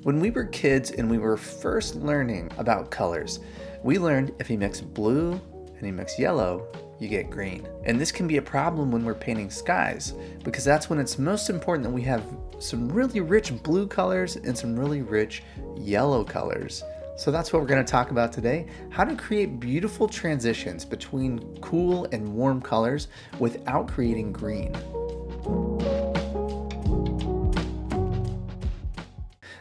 When we were kids and we were first learning about colors, we learned if you mix blue and you mix yellow, you get green. And this can be a problem when we're painting skies, because that's when it's most important that we have some really rich blue colors and some really rich yellow colors. So that's what we're going to talk about today, how to create beautiful transitions between cool and warm colors without creating green.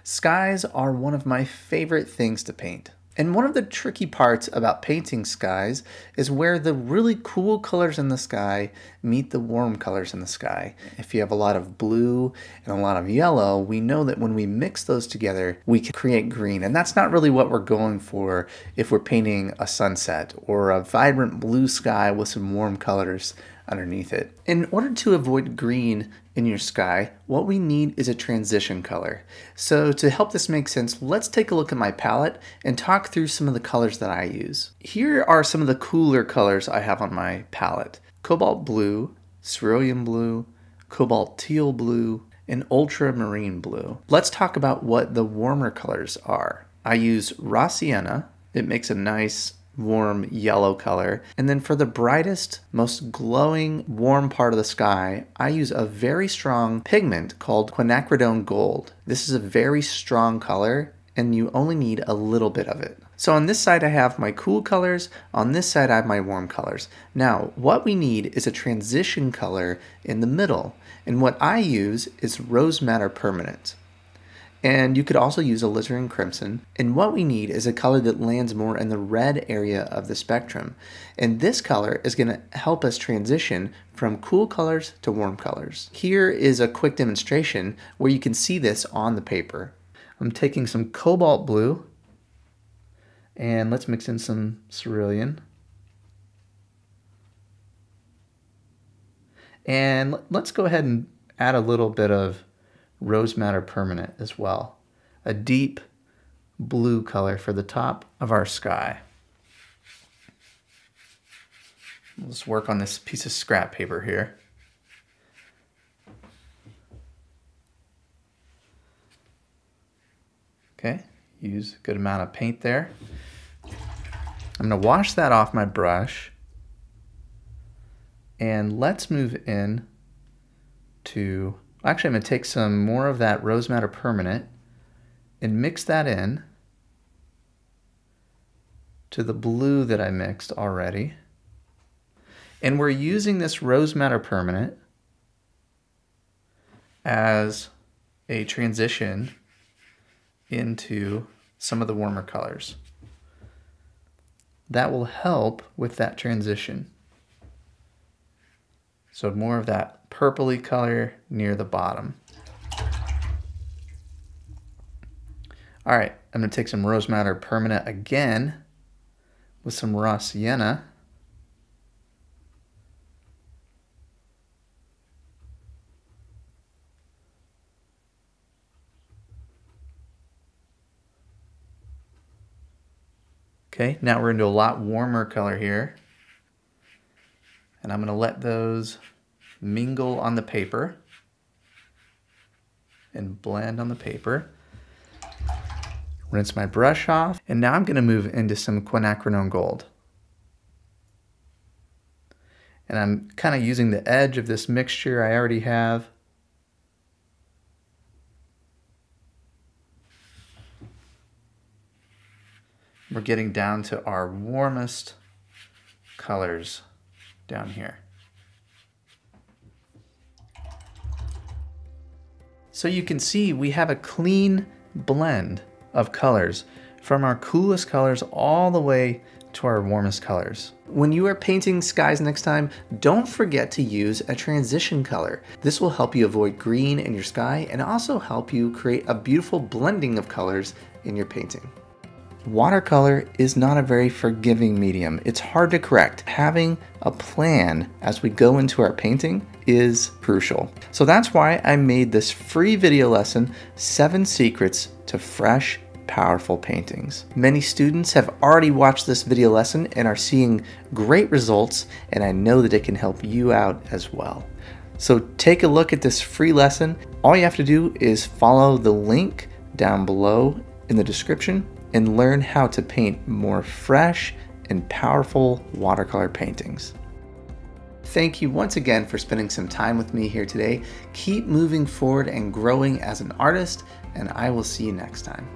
Skies are one of my favorite things to paint. And one of the tricky parts about painting skies is where the really cool colors in the sky meet the warm colors in the sky. If you have a lot of blue and a lot of yellow, we know that when we mix those together, we can create green. And that's not really what we're going for if we're painting a sunset or a vibrant blue sky with some warm colors underneath it. In order to avoid green in your sky, what we need is a transition color. So to help this make sense, let's take a look at my palette and talk through some of the colors that I use. Here are some of the cooler colors I have on my palette: cobalt blue, cerulean blue, cobalt teal blue, and ultramarine blue. Let's talk about what the warmer colors are. I use raw sienna. It makes a nice warm yellow color. And then for the brightest, most glowing, warm part of the sky, I use a very strong pigment called quinacridone gold. This is a very strong color, and you only need a little bit of it. So on this side I have my cool colors, on this side I have my warm colors. Now what we need is a transition color in the middle, and what I use is rose madder permanent. And you could also use alizarin crimson. And what we need is a color that lands more in the red area of the spectrum. And this color is going to help us transition from cool colors to warm colors. Here is a quick demonstration where you can see this on the paper. I'm taking some cobalt blue, and let's mix in some cerulean. And let's go ahead and add a little bit of rose madder permanent as well. A deep blue color for the top of our sky. Let's work on this piece of scrap paper here. Okay, use a good amount of paint there. I'm going to wash that off my brush, and let's move in to, actually I'm going to take some more of that rose madder permanent and mix that in to the blue that I mixed already. And we're using this rose madder permanent as a transition into some of the warmer colors. That will help with that transition. So more of that purpley color near the bottom. All right, I'm going to take some rose madder permanent again with some raw sienna. Okay, now we're into a lot warmer color here. And I'm going to let those mingle on the paper and blend on the paper. Rinse my brush off, and now I'm going to move into some quinacridone gold. And I'm kind of using the edge of this mixture I already have. We're getting down to our warmest colors down here. So you can see we have a clean blend of colors from our coolest colors all the way to our warmest colors. When you are painting skies next time, don't forget to use a transition color. This will help you avoid green in your sky and also help you create a beautiful blending of colors in your painting. Watercolor is not a very forgiving medium. It's hard to correct. Having a plan as we go into our painting is crucial. So that's why I made this free video lesson, 7 Secrets to Fresh, Powerful Paintings. Many students have already watched this video lesson and are seeing great results, and I know that it can help you out as well. So take a look at this free lesson. All you have to do is follow the link down below in the description and learn how to paint more fresh and powerful watercolor paintings. Thank you once again for spending some time with me here today. Keep moving forward and growing as an artist, and I will see you next time.